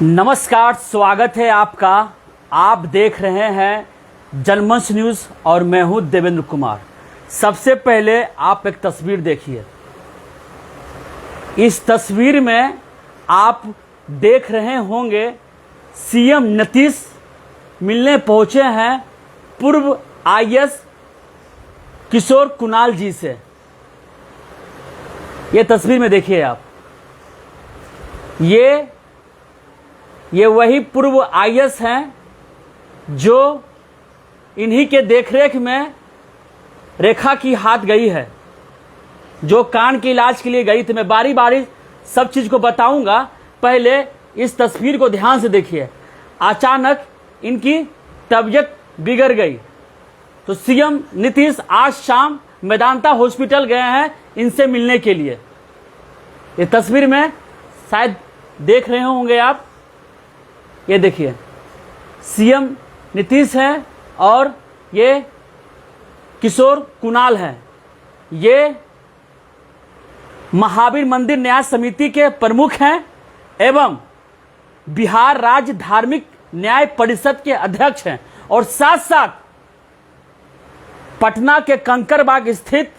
नमस्कार, स्वागत है आपका। आप देख रहे हैं जनमंच न्यूज़ और मैं हूं देवेंद्र कुमार। सबसे पहले आप एक तस्वीर देखिए। इस तस्वीर में आप देख रहे होंगे सीएम नीतीश मिलने पहुंचे हैं पूर्व आईएएस किशोर कुणाल जी से। ये तस्वीर में देखिए आप, ये वही पूर्व आईएएस हैं जो इन्हीं के देखरेख में रेखा की हाथ गई है, जो कान के इलाज के लिए गई थी। मैं बारी बारी सब चीज को बताऊंगा, पहले इस तस्वीर को ध्यान से देखिए। अचानक इनकी तबीयत बिगड़ गई तो सीएम नीतीश आज शाम मेदांता हॉस्पिटल गए हैं इनसे मिलने के लिए। ये तस्वीर में शायद देख रहे होंगे आप, ये देखिए सीएम नीतीश हैं और ये किशोर कुणाल हैं। ये महावीर मंदिर न्याय समिति के प्रमुख हैं एवं बिहार राज्य धार्मिक न्याय परिषद के अध्यक्ष हैं और साथ साथ पटना के कंकड़बाग स्थित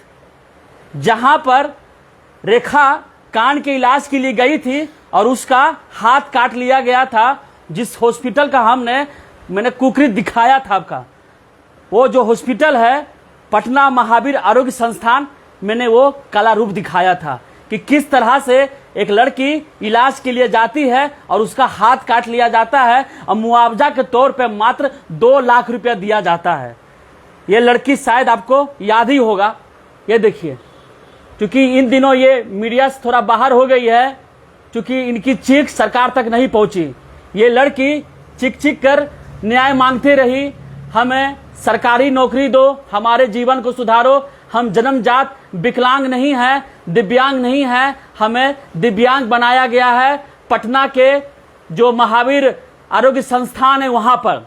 जहां पर रेखा कान के इलाज के लिए गई थी और उसका हाथ काट लिया गया था, जिस हॉस्पिटल का मैंने कुकृत दिखाया था आपका, वो जो हॉस्पिटल है पटना महावीर आरोग्य संस्थान, मैंने वो काला रूप दिखाया था कि किस तरह से एक लड़की इलाज के लिए जाती है और उसका हाथ काट लिया जाता है और मुआवजा के तौर पे मात्र 2 लाख रुपया दिया जाता है। ये लड़की शायद आपको याद ही होगा। ये देखिए, क्योंकि इन दिनों ये मीडिया से थोड़ा बाहर हो गई है, क्योंकि इनकी चीख सरकार तक नहीं पहुंची। ये लड़की चिक चिक कर न्याय मांगती रही, हमें सरकारी नौकरी दो, हमारे जीवन को सुधारो, हम जन्मजात विकलांग नहीं हैं, दिव्यांग नहीं हैं, हमें दिव्यांग बनाया गया है। पटना के जो महावीर आरोग्य संस्थान है, वहां पर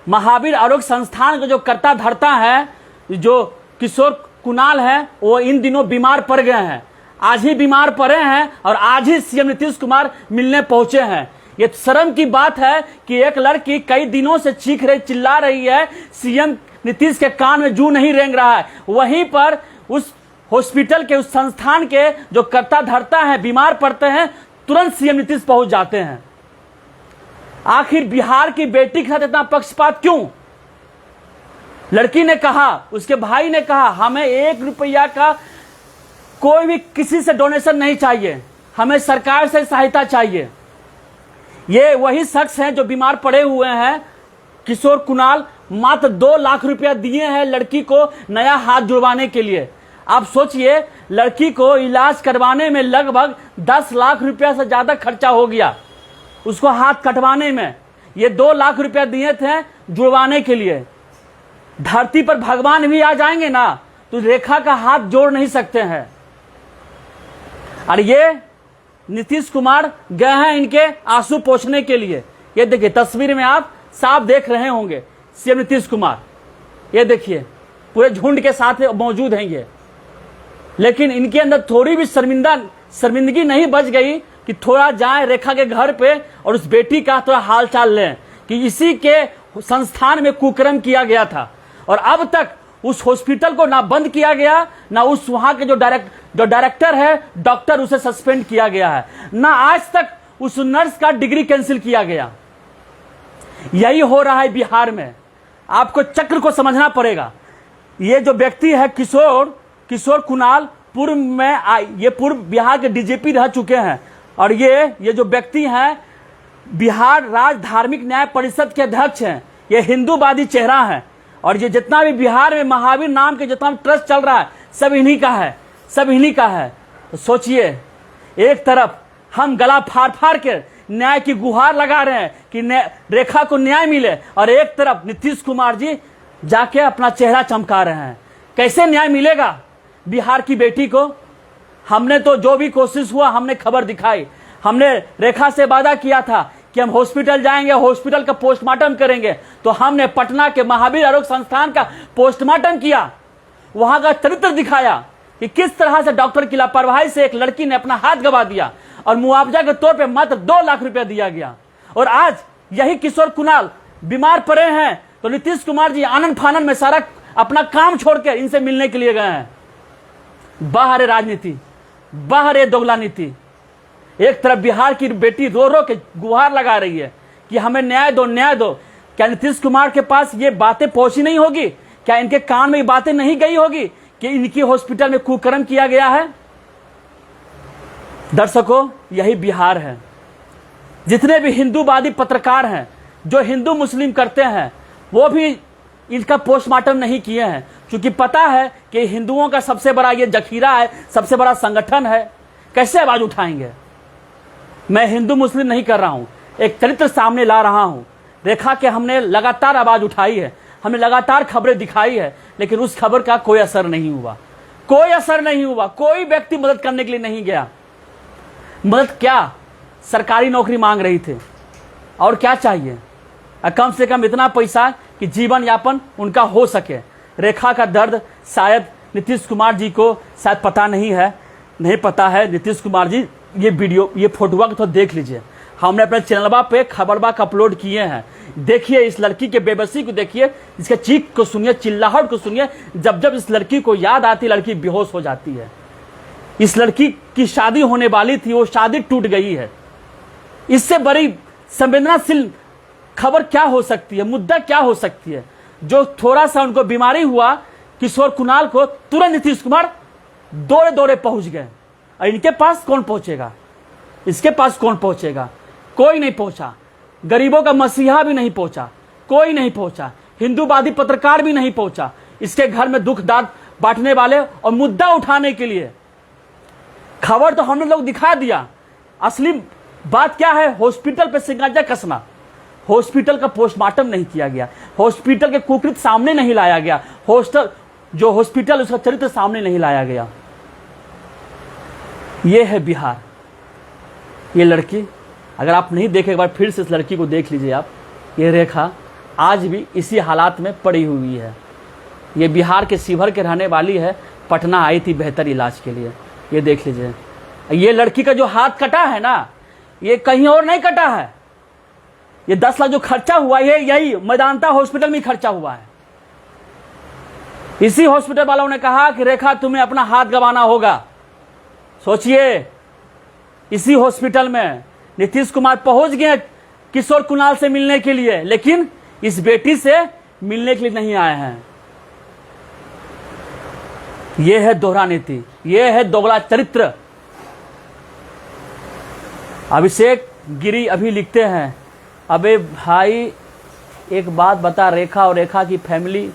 महावीर आरोग्य संस्थान का जो कर्ता धर्ता है, जो किशोर कुणाल है, वो इन दिनों बीमार पड़ गए हैं। आज ही बीमार पड़े हैं और आज ही सीएम नीतीश कुमार मिलने पहुंचे हैं। ये शर्म की बात है कि एक लड़की कई दिनों से चीख रही, चिल्ला रही है, सीएम नीतीश के कान में जू नहीं रेंग रहा है। वहीं पर उस हॉस्पिटल के, उस संस्थान के जो कर्ता धर्ता है बीमार पड़ते हैं, तुरंत सीएम नीतीश पहुंच जाते हैं। आखिर बिहार की बेटी के साथ इतना पक्षपात क्यों? लड़की ने कहा, उसके भाई ने कहा, हमें 1 रुपया का कोई भी किसी से डोनेशन नहीं चाहिए, हमें सरकार से सहायता चाहिए। ये वही शख्स हैं जो बीमार पड़े हुए हैं। किशोर कुणाल मात्र 2 लाख रुपया दिए हैं लड़की को नया हाथ जुड़वाने के लिए। आप सोचिए, लड़की को इलाज करवाने में लगभग 10 लाख रुपया से ज्यादा खर्चा हो गया उसको हाथ कटवाने में। ये 2 लाख रुपया दिए थे जुड़वाने के लिए। धरती पर भगवान भी आ जाएंगे ना तो रेखा का हाथ जोड़ नहीं सकते हैं। और ये नीतीश कुमार गए हैं इनके आंसू पोंछने के लिए। ये देखिए तस्वीर में आप साफ देख रहे होंगे सीएम नीतीश कुमार, ये देखिए पूरे झुंड के साथ मौजूद हैं ये। लेकिन इनके अंदर थोड़ी भी शर्मिंदगी नहीं बच गई कि थोड़ा जाए रेखा के घर पे और उस बेटी का थोड़ा हाल चाल लें कि इसी के संस्थान में कुकर्म किया गया था और अब तक उस हॉस्पिटल को ना बंद किया गया, ना उस वहां के जो डायरेक्टर है डॉक्टर, उसे सस्पेंड किया गया है, ना आज तक उस नर्स का डिग्री कैंसिल किया गया। यही हो रहा है बिहार में। आपको चक्र को समझना पड़ेगा। ये जो व्यक्ति है किशोर कुणाल, पूर्व बिहार के डीजीपी रह चुके हैं और ये जो व्यक्ति हैं बिहार राज्य धार्मिक न्याय परिषद के अध्यक्ष हैं। ये हिंदूवादी चेहरा है और ये जितना भी बिहार में महावीर नाम के जितना ट्रस्ट चल रहा है सब इन्हीं का है। तो सोचिए, एक तरफ हम गला फाड़ फाड़ के न्याय की गुहार लगा रहे हैं कि रेखा को न्याय मिले और एक तरफ नीतीश कुमार जी जाके अपना चेहरा चमका रहे हैं। कैसे न्याय मिलेगा बिहार की बेटी को? हमने तो जो भी कोशिश हुआ हमने खबर दिखाई। हमने रेखा से वादा किया था कि हम हॉस्पिटल जाएंगे, हॉस्पिटल का पोस्टमार्टम करेंगे, तो हमने पटना के महावीर आरोग्य संस्थान का पोस्टमार्टम किया, वहां का चरित्र दिखाया कि किस तरह से डॉक्टर की लापरवाही से एक लड़की ने अपना हाथ गंवा दिया और मुआवजा के तौर पे मात्र 2 लाख रुपया दिया गया। और आज यही किशोर कुणाल बीमार पड़े हैं तो नीतीश कुमार जी आनंद फानन में सारा अपना काम छोड़कर इनसे मिलने के लिए गए हैं। बाहर है राजनीति, बाहर है दोगला नीति। एक तरफ बिहार की बेटी रो रो के गुहार लगा रही है कि हमें न्याय दो, न्याय दो। क्या नीतीश कुमार के पास ये बातें पहुंची नहीं होगी? क्या इनके कान में ये बातें नहीं गई होगी कि इनकी हॉस्पिटल में कुकर्म किया गया है? दर्शकों, यही बिहार है। जितने भी हिंदूवादी पत्रकार हैं जो हिंदू मुस्लिम करते हैं, वो भी इनका पोस्टमार्टम नहीं किए हैं, क्योंकि पता है कि हिंदुओं का सबसे बड़ा ये जखीरा है, सबसे बड़ा संगठन है। कैसे आवाज उठाएंगे? मैं हिंदू मुस्लिम नहीं कर रहा हूं, एक चरित्र सामने ला रहा हूं। रेखा के हमने लगातार आवाज उठाई है, हमने लगातार खबरें दिखाई है, लेकिन उस खबर का कोई असर नहीं हुआ, कोई असर नहीं हुआ। कोई व्यक्ति मदद करने के लिए नहीं गया। मदद क्या? सरकारी नौकरी मांग रही थे और क्या चाहिए? कम से कम इतना पैसा कि जीवन यापन उनका हो सके। रेखा का दर्द शायद नीतीश कुमार जी को शायद पता नहीं है, नहीं पता है। नीतीश कुमार जी ये वीडियो, ये फोटोवा को तो देख लीजिए। हमने अपने चैनलवा पे खबरवा का अपलोड किए हैं। देखिए इस लड़की के बेबसी को, देखिए इसके चीख को सुनिए, चिल्लाहट को सुनिए। जब जब इस लड़की को याद आती, लड़की बेहोश हो जाती है। इस लड़की की शादी होने वाली थी, वो शादी टूट गई है। इससे बड़ी संवेदनाशील खबर क्या हो सकती है? मुद्दा क्या हो सकती है? जो थोड़ा सा उनको बीमारी हुआ, किशोर कुणाल को तुरंत नीतीश कुमार दौड़े दौड़े पहुंच गए। और इनके पास कौन पहुंचेगा? इसके पास कौन पहुंचेगा? कोई नहीं पहुंचा। गरीबों का मसीहा भी नहीं पहुंचा, कोई नहीं पहुंचा। हिंदूवादी पत्रकार भी नहीं पहुंचा इसके घर में दुख दर्द बांटने वाले और मुद्दा उठाने के लिए। खबर तो हमने लोग दिखा दिया। असली बात क्या है? हॉस्पिटल पे सिंगाजा कसना। हॉस्पिटल का पोस्टमार्टम नहीं किया गया, हॉस्पिटल के कुकृत सामने नहीं लाया गया, हॉस्पिटल उसका चरित्र सामने नहीं लाया गया। यह है बिहार। ये लड़की, अगर आप नहीं देखे, एक बार फिर से इस लड़की को देख लीजिए आप। ये रेखा आज भी इसी हालात में पड़ी हुई है। ये बिहार के शिवहर के रहने वाली है, पटना आई थी बेहतर इलाज के लिए। ये देख लीजिए। ये लड़की का जो हाथ कटा है ना, ये कहीं और नहीं कटा है। ये 10 लाख जो खर्चा हुआ है, यही मैदानता हॉस्पिटल में खर्चा हुआ है। इसी हॉस्पिटल वालों ने कहा कि रेखा तुम्हें अपना हाथ गंवाना होगा। सोचिए, इसी हॉस्पिटल में नीतीश कुमार पहुंच गए किशोर कुणाल से मिलने के लिए, लेकिन इस बेटी से मिलने के लिए नहीं आए हैं। यह है दोहरा नीति, यह है दोगला चरित्र। अभिषेक गिरी अभी लिखते हैं, अबे भाई एक बात बता, रेखा और रेखा की फैमिली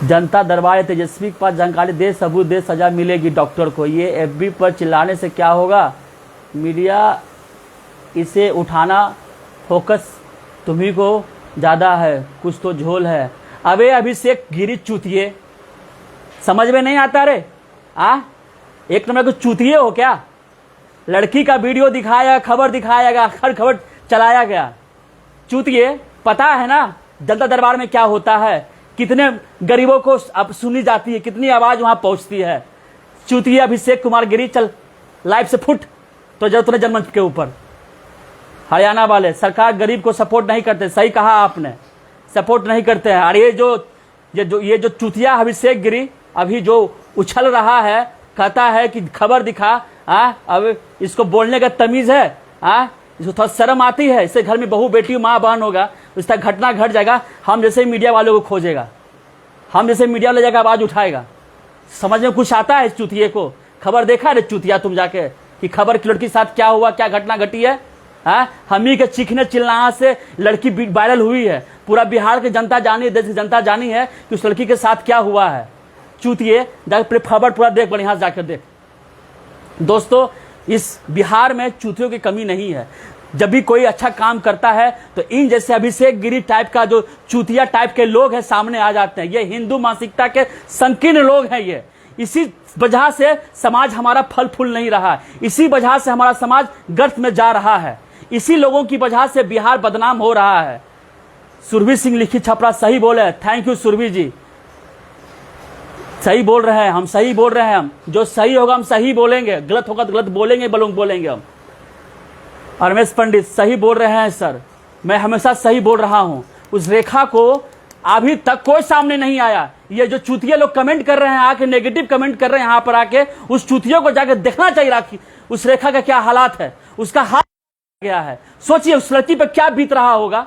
जनता दरबार या तेजस्वी के पास जानकारी दे, सबूत दे, सजा मिलेगी डॉक्टर को। ये एफबी पर चिल्लाने से क्या होगा? मीडिया इसे उठाना, फोकस तुम्ही को ज़्यादा है, कुछ तो झोल है। अबे अभिषेक गिरी चूतिए, समझ में नहीं आता रे? एक नंबर को चूतिए हो क्या? लड़की का वीडियो दिखाया, खबर दिखाया गया, हर खबर चलाया गया। चूतिए, पता है ना जनता दरबार में क्या होता है, कितने गरीबों को अब सुनी जाती है, कितनी आवाज वहां पहुंचती है। चूतिए अभिषेक कुमार गिरी, चल लाइव से फुट तो जरूरत नहीं जनमंच के ऊपर। हरियाणा वाले, सरकार गरीब को सपोर्ट नहीं करते, सही कहा आपने, सपोर्ट नहीं करते हैं। और ये जो चूतिया अभिषेक गिरी अभी जो उछल रहा है, कहता है कि खबर दिखा, अब इसको बोलने का तमीज है, इसको थोड़ा शर्म आती है, इससे घर में बहू बेटी माँ बहन होगा, इसका घटना घट जाएगा, हम जैसे मीडिया वालों को खोजेगा, हम जैसे मीडिया वाले जाकर आवाज उठाएगा। समझ में कुछ आता है इस चूतिये को? खबर देखा रे चूतिया तुम जाके कि खबर की लड़की के साथ क्या हुआ, क्या घटना घटी है? हम ही के चीखने चिल्लाने से लड़की वायरल हुई है। पूरा बिहार की जनता जानी है, देश की जनता जानी है कि उस लड़की के साथ क्या हुआ है। चूतिए जाकर खबर पूरा देख, बढ़िया से जाकर देख। दोस्तों, इस बिहार में चूतियों की कमी नहीं है। जब भी कोई अच्छा काम करता है तो इन जैसे अभिषेक गिरी टाइप का जो चूतिया टाइप के लोग हैं सामने आ जाते हैं। ये हिंदू मानसिकता के संकीर्ण लोग हैं। ये इसी वजह से समाज हमारा फल फूल नहीं रहा है, इसी वजह से हमारा समाज गर्त में जा रहा है, इसी लोगों की वजह से बिहार बदनाम हो रहा है। सुरभि सिंह लिखी छपरा सही बोले, थैंक यू सुरभि जी। सही बोल रहे हैं, हम सही बोल रहे हैं। हम जो सही होगा हम सही बोलेंगे, गलत होगा तो गलत बोलेंगे, बोलेंगे हम। रमेश पंडित सही बोल रहे हैं सर, मैं हमेशा सही बोल रहा हूं। उस रेखा को अभी तक कोई सामने नहीं आया। ये जो चूतिया लोग कमेंट कर रहे हैं, आके नेगेटिव कमेंट कर रहे हैं यहां पर आके, उस चूतियों को जाके देखना चाहिए राखी उस रेखा का क्या हालात है। उसका हाथ गया है, सोचिए उस लड़की पर क्या बीत रहा होगा।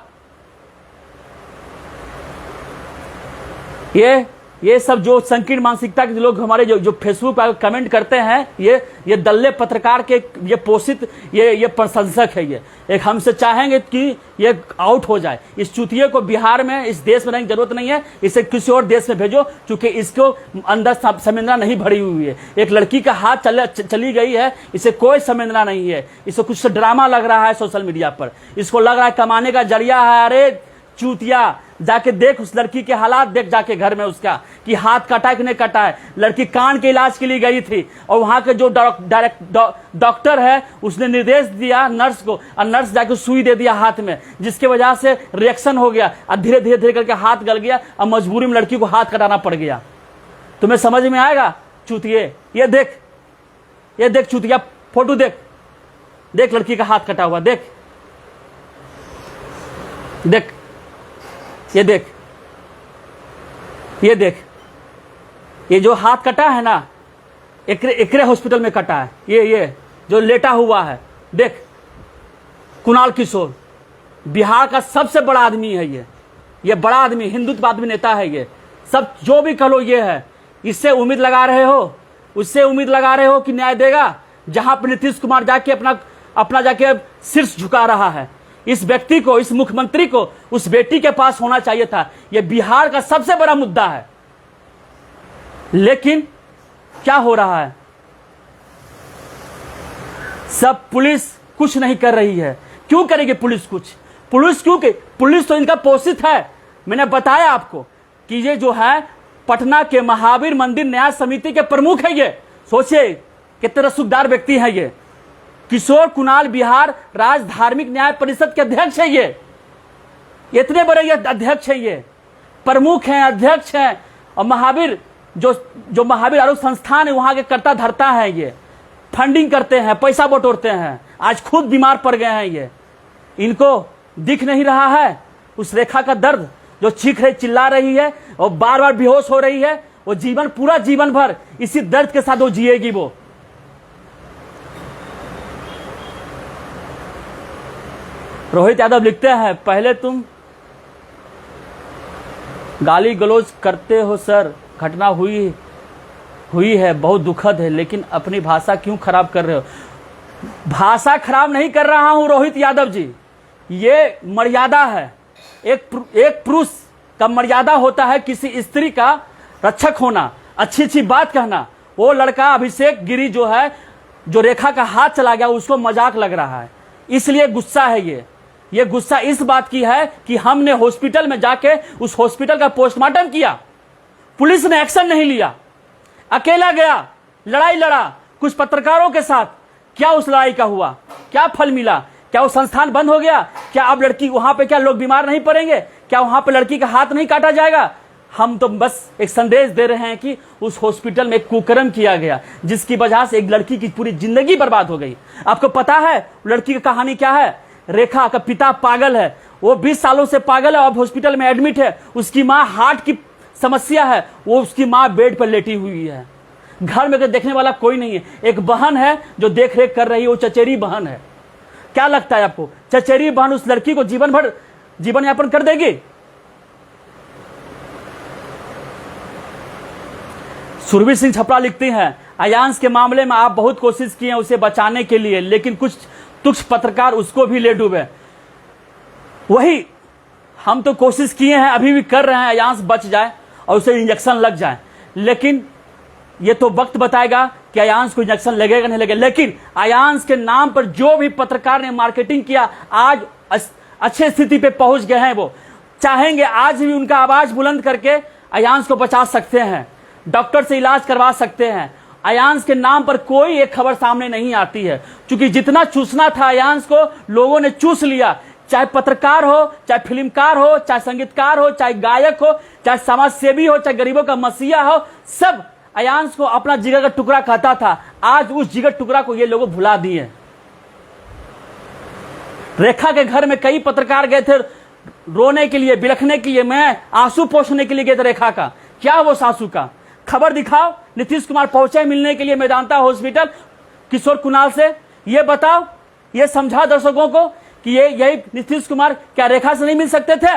ये सब जो संकीर्ण मानसिकता के लोग हमारे जो फेसबुक पर कमेंट करते हैं, ये दल्ले पत्रकार के ये पोषित ये प्रशंसक है। ये एक हमसे चाहेंगे कि ये आउट हो जाए। इस चूतिये को बिहार में, इस देश में रहने की जरूरत नहीं है, इसे किसी और देश में भेजो, क्योंकि इसको अंदर संवेदना नहीं भरी हुई है। एक लड़की का हाथ चली गई है, इसे कोई संवेदना नहीं है। इसे कुछ ड्रामा लग रहा है सोशल मीडिया पर, इसको लग रहा है कमाने का जरिया है। अरे चूतिया, जाके देख उस लड़की के हालात, देख जाके घर में उसका कि हाथ कटा है कि नहीं कटा है। लड़की कान के इलाज के लिए गई थी और वहां के जो डॉक्टर है उसने निर्देश दिया नर्स को, और नर्स जाके सुई दे दिया हाथ में, जिसके वजह से रिएक्शन हो गया और धीरे धीरे करके हाथ गल गया और मजबूरी में लड़की को हाथ कटाना पड़ गया। तुम्हें समझ में आएगा चूतिये? ये देख चूतिया, फोटो देख लड़की का हाथ कटा हुआ, देख ये देख, ये जो हाथ कटा है ना, एकरे हॉस्पिटल में कटा है। ये जो लेटा हुआ है, देख कुणाल किशोर, बिहार का सबसे बड़ा आदमी है। ये बड़ा आदमी, हिंदुत्ववादी नेता है। ये सब जो भी कहो ये है। इससे उम्मीद लगा रहे हो, उससे उम्मीद लगा रहे हो कि न्याय देगा, जहां पर नीतीश कुमार जाके अपना जाके शीर्ष झुका रहा है। इस व्यक्ति को, इस मुख्यमंत्री को उस बेटी के पास होना चाहिए था। यह बिहार का सबसे बड़ा मुद्दा है, लेकिन क्या हो रहा है? सब पुलिस कुछ नहीं कर रही है। क्यों करेगी पुलिस कुछ? पुलिस तो इनका पोषित है। मैंने बताया आपको कि ये जो है पटना के महावीर मंदिर न्याय समिति के प्रमुख है। ये सोचिए कितने रसूखदार व्यक्ति है। ये किशोर कुणाल बिहार राज्य धार्मिक न्याय परिषद के अध्यक्ष है। ये इतने बड़े ये अध्यक्ष है, ये प्रमुख हैं, अध्यक्ष हैं। और महावीर जो महावीर आरोग्य संस्थान है वहां के कर्ता धर्ता है। ये फंडिंग करते हैं, पैसा बटोरते हैं। आज खुद बीमार पड़ गए हैं। ये इनको दिख नहीं रहा है उस रेखा का दर्द, जो चिल्ला रही है और बार बार बेहोश हो रही है। वो पूरा जीवन भर इसी दर्द के साथ वो जिएगी। वो रोहित यादव लिखते हैं, पहले तुम गाली गलौज करते हो सर, घटना हुई है, बहुत दुखद है, लेकिन अपनी भाषा क्यों खराब कर रहे हो? भाषा खराब नहीं कर रहा हूं रोहित यादव जी, ये मर्यादा है। एक पुरुष का मर्यादा होता है किसी स्त्री का रक्षक होना, अच्छी बात कहना। वो लड़का अभिषेक गिरी जो है, जो रेखा का हाथ चला गया, उसको मजाक लग रहा है, इसलिए गुस्सा है। ये गुस्सा इस बात की है कि हमने हॉस्पिटल में जाके उस हॉस्पिटल का पोस्टमार्टम किया, पुलिस ने एक्शन नहीं लिया, अकेला गया, लड़ाई लड़ा कुछ पत्रकारों के साथ। क्या उस लड़ाई का हुआ? क्या फल मिला? क्या वो संस्थान बंद हो गया? क्या अब लड़की वहां पे, क्या लोग बीमार नहीं पड़ेंगे? क्या वहां पे लड़की का हाथ नहीं काटा जाएगा? हम तो बस एक संदेश दे रहे हैं कि उस हॉस्पिटल में एक कुकर्म किया गया, जिसकी वजह से एक लड़की की पूरी जिंदगी बर्बाद हो गई। आपको पता है लड़की की कहानी क्या है? रेखा का पिता पागल है, वो 20 सालों से पागल है, अब हॉस्पिटल में एडमिट है। उसकी माँ हार्ट की समस्या है, वो उसकी माँ बेड पर लेटी हुई है। घर में देखने वाला कोई नहीं है। एक बहन है जो देख रेख कर रही है, वो चचेरी बहन है। क्या लगता है आपको, चचेरी बहन उस लड़की को जीवन भर जीवन यापन कर देगी? सुरभि सिंह छपरा लिखती हैं, अयांश के मामले में आप बहुत कोशिश किए उसे बचाने के लिए, लेकिन कुछ तुच्छ पत्रकार उसको भी ले डूबे। वही हम तो कोशिश किए हैं, अभी भी कर रहे हैं, अयांश बच जाए और उसे इंजेक्शन लग जाए। लेकिन ये तो वक्त बताएगा कि अयांश को इंजेक्शन लगेगा नहीं लगेगा। लेकिन अयांश के नाम पर जो भी पत्रकार ने मार्केटिंग किया, आज अच्छे स्थिति पे पहुंच गए हैं। वो चाहेंगे आज भी उनका आवाज बुलंद करके अयांश को बचा सकते हैं, डॉक्टर से इलाज करवा सकते हैं। अयांश के नाम पर कोई एक खबर सामने नहीं आती है, क्योंकि जितना चूसना था अयांश को लोगों ने चूस लिया। चाहे पत्रकार हो, चाहे फिल्मकार हो, चाहे संगीतकार हो, चाहे गायक हो, चाहे समाज सेवी हो, चाहे गरीबों का मसीहा हो, सब अयांश को अपना जिगर का टुकड़ा कहता था। आज उस जिगर टुकड़ा को ये लोग भुला दिए। रेखा के घर में कई पत्रकार गए थे रोने के लिए, बिलखने के लिए, मैं आंसू पोंछने के लिए गए थे रेखा का। क्या वो आंसू का खबर दिखाओ। नीतीश कुमार पहुंचे मिलने के लिए मेदांता हॉस्पिटल किशोर कुणाल से, ये बताओ, ये समझा दर्शकों को कि ये यही नीतीश कुमार क्या रेखा से नहीं मिल सकते थे।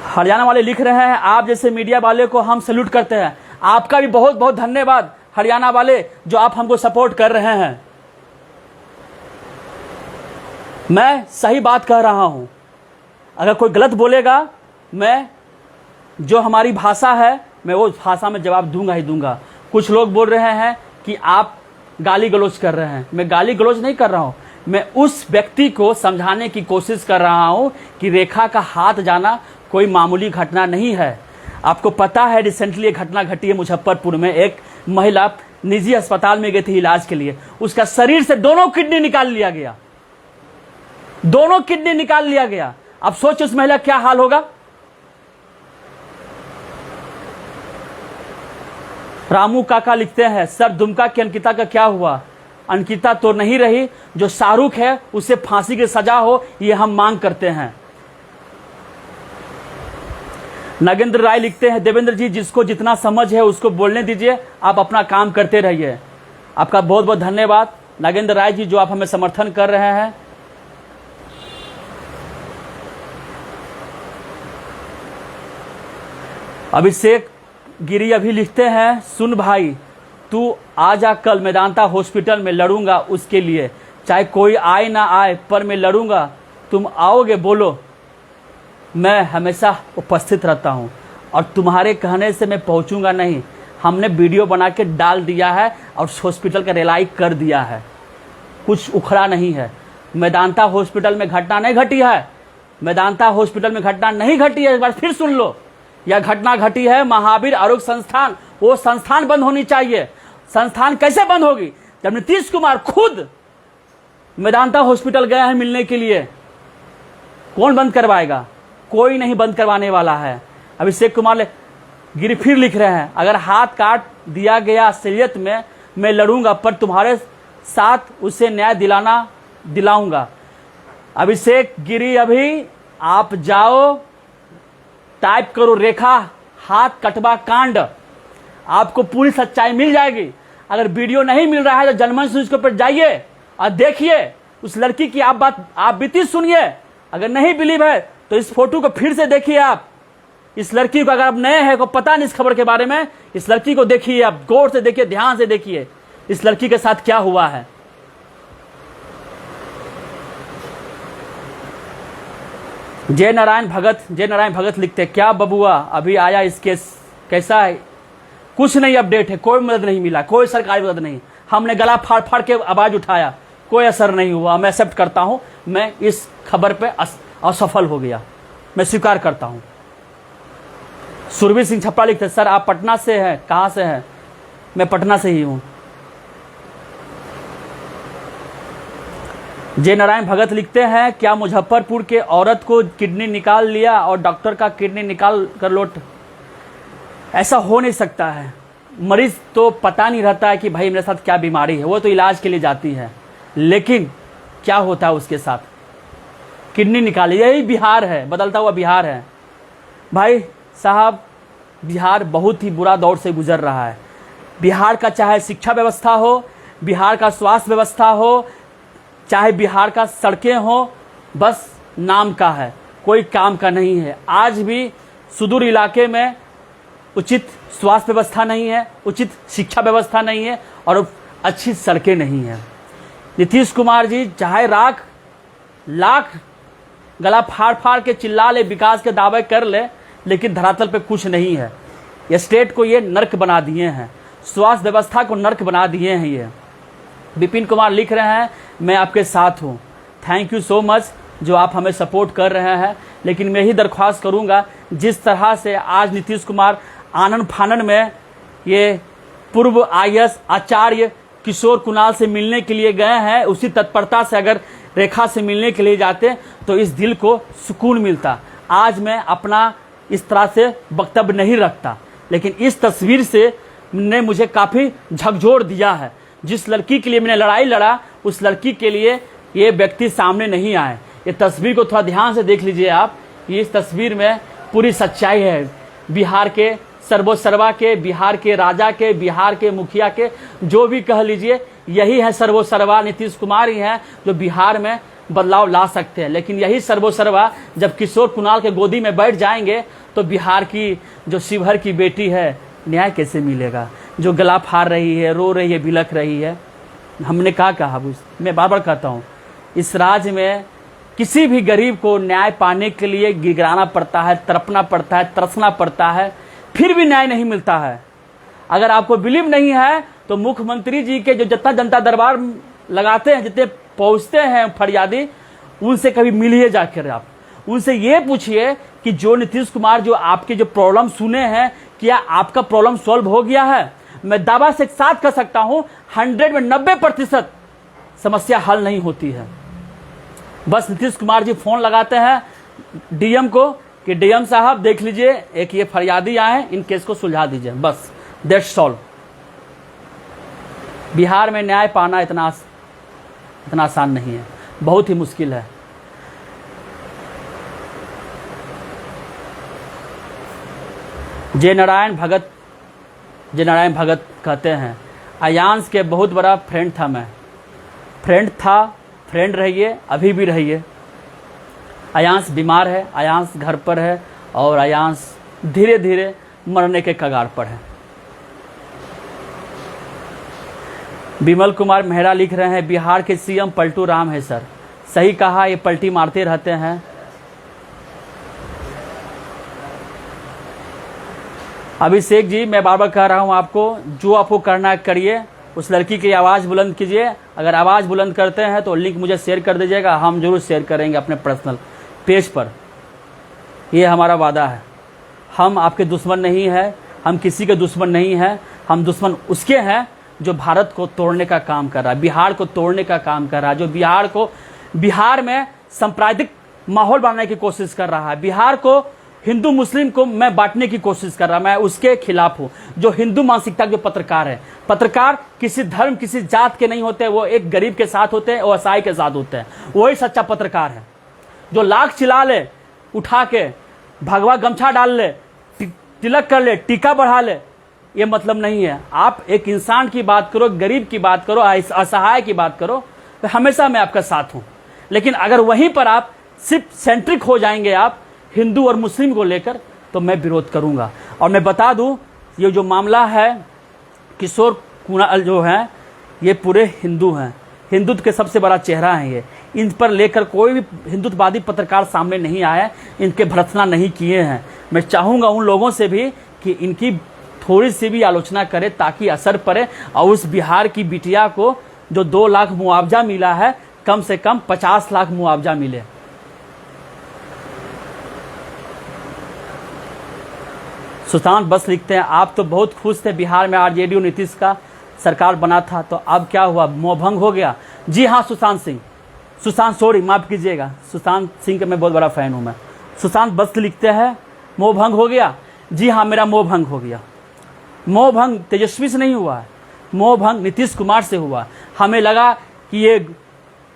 हरियाणा वाले लिख रहे हैं आप जैसे मीडिया वाले को हम सैल्यूट करते हैं। आपका भी बहुत बहुत धन्यवाद हरियाणा वाले, जो आप हमको सपोर्ट कर रहे हैं। मैं सही बात कह रहा हूं। अगर कोई गलत बोलेगा, मैं जो हमारी भाषा है मैं वो भाषा में जवाब दूंगा ही दूंगा। कुछ लोग बोल रहे हैं कि आप गाली गलौज कर रहे हैं। मैं गाली गलौज नहीं कर रहा हूं, मैं उस व्यक्ति को समझाने की कोशिश कर रहा हूं कि रेखा का हाथ जाना कोई मामूली घटना नहीं है। आपको पता है रिसेंटली एक घटना घटी है मुजफ्फरपुर में। एक महिला निजी अस्पताल में गई थी इलाज के लिए, उसका शरीर से दोनों किडनी निकाल लिया गया, दोनों किडनी निकाल लिया गया। अब सोच उस महिला क्या हाल होगा। रामू काका लिखते हैं सर दुमका की अंकिता का क्या हुआ। अंकिता तो नहीं रही, जो शाहरुख है उसे फांसी की सजा हो ये हम मांग करते हैं। नागेंद्र राय लिखते हैं देवेंद्र जी जिसको जितना समझ है उसको बोलने दीजिए, आप अपना काम करते रहिए। आपका बहुत बहुत धन्यवाद नागेंद्र राय जी, जो आप हमें समर्थन कर रहे हैं। अभिषेक गिरी अभी लिखते हैं सुन भाई तू आजा कल मेदांता हॉस्पिटल में, लड़ूंगा उसके लिए, चाहे कोई आए ना आए पर मैं लड़ूंगा। तुम आओगे बोलो, मैं हमेशा उपस्थित रहता हूं और तुम्हारे कहने से मैं पहुंचूंगा नहीं। हमने वीडियो बना के डाल दिया है और हॉस्पिटल का रेलाई कर दिया है, कुछ उखड़ा नहीं है। मेदांता हॉस्पिटल में घटना नहीं घटी है, मेदांता हॉस्पिटल में घटना नहीं घटी है। एक बार फिर सुन लो, यह घटना घटी है महावीर आरोग्य संस्थान। वो संस्थान बंद होनी चाहिए। संस्थान कैसे बंद होगी जब नीतीश कुमार खुद मेदांता हॉस्पिटल गया है मिलने के लिए। कौन बंद करवाएगा? कोई नहीं बंद करवाने वाला है। अभिषेक कुमार गिरी फिर लिख रहे हैं अगर हाथ काट दिया गया असलियत में मैं लड़ूंगा, पर तुम्हारे साथ उसे न्याय दिलाऊंगा। अभिषेक गिरी अभी आप जाओ, टाइप करो रेखा हाथ कटवा कांड, आपको पूरी सच्चाई मिल जाएगी। अगर वीडियो नहीं मिल रहा है तो जनमंच न्यूज के ऊपर जाइए और देखिए उस लड़की की आप बीती सुनिए। अगर नहीं बिलीव है तो इस फोटो को फिर से देखिए। आप इस लड़की को, अगर आप नए हैं को पता नहीं इस खबर के बारे में, इस लड़की को देखिए, आप गौर से देखिए, ध्यान से देखिए इस लड़की के साथ क्या हुआ है। जय नारायण भगत लिखते क्या बबुआ अभी आया इस केस कैसा है? कुछ नहीं अपडेट है, कोई मदद नहीं मिला, कोई सरकारी मदद नहीं। हमने गला फाड़ फाड़ के आवाज उठाया, कोई असर नहीं हुआ। मैं एक्सेप्ट करता हूं, मैं इस खबर पे असफल हो गया, मैं स्वीकार करता हूं। सुरवीर सिंह छपरा लिखते सर आप पटना से हैं, कहां से हैं? मैं पटना से ही हूं। जय नारायण भगत लिखते हैं क्या मुजफ्फरपुर के औरत को किडनी निकाल लिया और डॉक्टर का किडनी निकाल कर लौट? ऐसा हो नहीं सकता है। मरीज तो पता नहीं रहता है कि भाई मेरे साथ क्या बीमारी है, वो तो इलाज के लिए जाती है, लेकिन क्या होता है उसके साथ? किडनी निकाली। यही बिहार है, बदलता हुआ बिहार है भाई साहब। बिहार बहुत ही बुरा दौर से गुजर रहा है। बिहार का चाहे शिक्षा व्यवस्था हो, बिहार का स्वास्थ्य व्यवस्था हो, चाहे बिहार का सड़कें हो, बस नाम का है, कोई काम का नहीं है। आज भी सुदूर इलाके में उचित स्वास्थ्य व्यवस्था नहीं है, उचित शिक्षा व्यवस्था नहीं है और अच्छी सड़कें नहीं है। नीतीश कुमार जी चाहे लाख गला फाड़ फाड़ के चिल्ला ले, विकास के दावे कर ले, लेकिन धरातल पे कुछ नहीं है। ये स्टेट को ये नर्क बना दिए हैं, स्वास्थ्य व्यवस्था को नर्क बना दिए हैं। ये विपिन कुमार लिख रहे हैं मैं आपके साथ हूँ। थैंक यू सो मच जो आप हमें सपोर्ट कर रहे हैं। लेकिन मैं ही दरख्वास्त करूँगा, जिस तरह से आज नीतीश कुमार आनन फानन में ये पूर्व IAS आचार्य किशोर कुणाल से मिलने के लिए गए हैं, उसी तत्परता से अगर रेखा से मिलने के लिए जाते तो इस दिल को सुकून मिलता। आज मैं अपना इस तरह से वक्तव्य नहीं रखता, लेकिन इस तस्वीर से ने मुझे काफ़ी झकझोर दिया है। जिस लड़की के लिए मैंने लड़ाई लड़ा, उस लड़की के लिए ये व्यक्ति सामने नहीं आए। ये तस्वीर को थोड़ा ध्यान से देख लीजिए आप, इस तस्वीर में पूरी सच्चाई है। बिहार के सर्वोसर्वा के, बिहार के राजा के, बिहार के मुखिया के, जो भी कह लीजिए, यही है सर्वोसर्वा। नीतीश कुमार ही हैं जो बिहार में बदलाव ला सकते हैं। लेकिन यही सर्वोसर्वा जब किशोर कुणाल के गोदी में बैठ जाएंगे तो बिहार की जो शिवहर की बेटी है, न्याय कैसे मिलेगा? जो गला फाड़ रही है, रो रही है, बिलख रही है। हमने कहा मैं बार बार कहता हूँ, इस राज्य में किसी भी गरीब को न्याय पाने के लिए गिड़गिड़ाना पड़ता है, तड़पना पड़ता है, तरसना पड़ता है, फिर भी न्याय नहीं मिलता है। अगर आपको बिलीव नहीं है तो मुख्यमंत्री जी के जो जितना जनता दरबार लगाते हैं, जितने पहुंचते हैं फरियादी, उनसे कभी मिलिए जाकर आप उनसे ये पूछिए कि जो नीतीश कुमार जो आपके जो प्रॉब्लम सुने हैं, क्या आपका प्रॉब्लम सॉल्व हो गया है? मैं दावा से साथ कह सकता हूं 100 में 90% समस्या हल नहीं होती है। बस नीतीश कुमार जी फोन लगाते हैं डीएम को कि डीएम साहब देख लीजिए, एक ये फरियादी आए, इन केस को सुलझा दीजिए, बस दैट्स सॉल्व। बिहार में न्याय पाना इतना आसान नहीं है, बहुत ही मुश्किल है। जय नारायण भगत कहते हैं, अयांश के बहुत बड़ा फ्रेंड था मैं। फ्रेंड रहिए, अभी भी रहिए। अयांश बीमार है, अयांश घर पर है और अयांश धीरे धीरे मरने के कगार पर है। विमल कुमार मेहरा लिख रहे हैं, बिहार के सीएम पलटू राम है सर। सही कहा, ये पलटी मारते रहते हैं। अभिषेक जी, मैं बार बार कह रहा हूं आपको, जो आपको करना है करिए। उस लड़की की आवाज़ बुलंद कीजिए। अगर आवाज़ बुलंद करते हैं तो लिंक मुझे शेयर कर दीजिएगा, हम जरूर शेयर करेंगे अपने पर्सनल पेज पर। ये हमारा वादा है। हम आपके दुश्मन नहीं हैं, हम किसी के दुश्मन नहीं हैं। हम दुश्मन उसके हैं जो भारत को तोड़ने का काम कर रहा है, बिहार को तोड़ने का काम कर रहा है, जो बिहार में सांप्रदायिक माहौल बनाने की कोशिश कर रहा है, बिहार को हिंदू मुस्लिम को मैं बांटने की कोशिश कर रहा, मैं उसके खिलाफ हूं। जो हिंदू मानसिकता के पत्रकार है, पत्रकार किसी धर्म किसी जात के नहीं होते, वो एक गरीब के साथ होते हैं और असहाय के साथ होते हैं, वही सच्चा पत्रकार है। जो लाख चिल्ला ले, उठा के भगवा गमछा डाल ले, तिलक कर ले, टीका बढ़ा ले, ये मतलब नहीं है। आप एक इंसान की बात करो, गरीब की बात करो, असहाय की बात करो, तो हमेशा मैं आपका साथ हूं। लेकिन अगर वहीं पर आप सिर्फ सेंट्रिक हो जाएंगे आप हिंदू और मुस्लिम को लेकर, तो मैं विरोध करूंगा। और मैं बता दूं, ये जो मामला है किशोर कुणाल जो है, ये पूरे हिंदू हैं, हिंदुत्व के सबसे बड़ा चेहरा है ये। इन पर लेकर कोई भी हिंदुत्ववादी पत्रकार सामने नहीं आया, इनके भर्त्सना नहीं किए हैं। मैं चाहूँगा उन लोगों से भी कि इनकी थोड़ी सी भी आलोचना करें ताकि असर पड़े और उस बिहार की बिटिया को जो 2 लाख मुआवजा मिला है, कम से कम 50 लाख मुआवजा मिले। सुशांत बस लिखते हैं, आप तो बहुत खुश थे बिहार में आरजेडी नीतीश का सरकार बना था, तो अब क्या हुआ, मोहभंग हो गया? जी हाँ, सुशांत सॉरी माफ कीजिएगा, सुशांत सिंह का मैं बहुत बड़ा फैन हूं मैं। सुशांत बस लिखते हैं, मोहभंग हो गया? जी हाँ, मेरा मोहभंग हो गया। मोहभंग तेजस्वी से नहीं हुआ है, मोहभंग नीतीश कुमार से हुआ। हमें लगा कि ये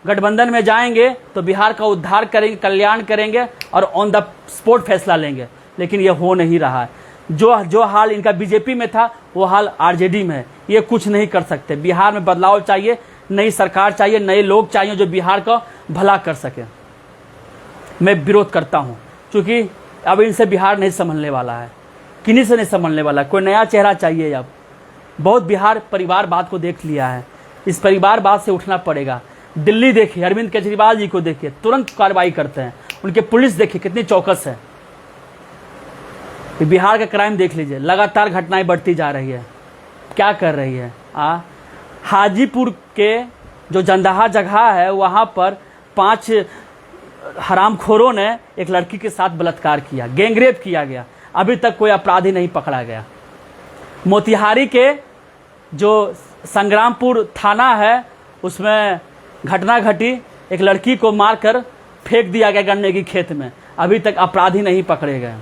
गठबंधन में जाएंगे तो बिहार का उद्धार करेंगे, कल्याण करेंगे और ऑन द स्पॉट फैसला लेंगे, लेकिन ये हो नहीं रहा है। जो हाल इनका बीजेपी में था, वो हाल आरजेडी में है। ये कुछ नहीं कर सकते। बिहार में बदलाव चाहिए, नई सरकार चाहिए, नए लोग चाहिए जो बिहार का भला कर सके। मैं विरोध करता हूं, क्योंकि अब इनसे बिहार नहीं संभलने वाला है, किन्हीं से नहीं संभलने वाला। कोई नया चेहरा चाहिए। अब बहुत बिहार परिवारवाद को देख लिया है, इस परिवारवाद से उठना पड़ेगा। दिल्ली देखिए, अरविंद केजरीवाल जी को देखिए, तुरंत कार्रवाई करते हैं। उनके पुलिस देखिए कितनी चौकस है। बिहार का क्राइम देख लीजिए, लगातार घटनाएं बढ़ती जा रही है। क्या कर रही है? हाजीपुर के जो जंदाहा जगह है, वहाँ पर 5 हरामखोरों ने एक लड़की के साथ बलात्कार किया, गैंगरेप किया गया। अभी तक कोई अपराधी नहीं पकड़ा गया। मोतिहारी के जो संग्रामपुर थाना है उसमें घटना घटी, एक लड़की को मारकर फेंक दिया गया गन्ने की खेत में, अभी तक अपराधी नहीं पकड़े गए।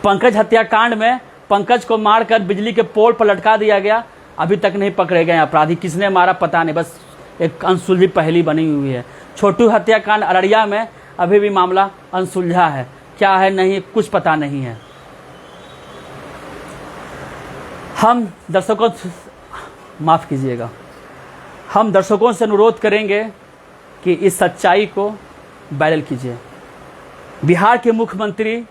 पंकज हत्याकांड में पंकज को मारकर बिजली के पोल पर लटका दिया गया, अभी तक नहीं पकड़े गए अपराधी, किसने मारा पता नहीं, बस एक अनसुलझी पहेली बनी हुई है। छोटू हत्याकांड अररिया में अभी भी मामला अनसुलझा है, क्या है नहीं कुछ पता नहीं है। हम दर्शकों, माफ़ कीजिएगा, हम दर्शकों से अनुरोध करेंगे कि इस सच्चाई को वायरल कीजिए। बिहार के मुख्यमंत्री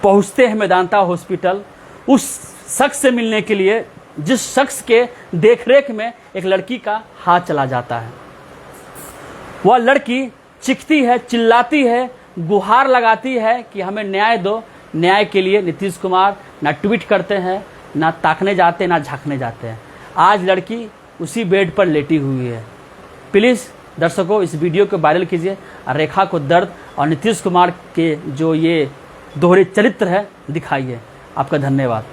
पहुंचते हैं मेदांता हॉस्पिटल उस शख्स से मिलने के लिए जिस शख्स के देखरेख में एक लड़की का हाथ चला जाता है। वह लड़की चीखती है, चिल्लाती है, गुहार लगाती है कि हमें न्याय दो। न्याय के लिए नीतीश कुमार ना ट्वीट करते हैं, ना ताकने जाते, ना झांकने जाते हैं। आज लड़की उसी बेड पर लेटी हुई है। प्लीज़ दर्शकों इस वीडियो को वायरल कीजिए और रेखा को दर्द और नीतीश कुमार के जो ये दोहरे चरित्र है दिखाइए। आपका धन्यवाद।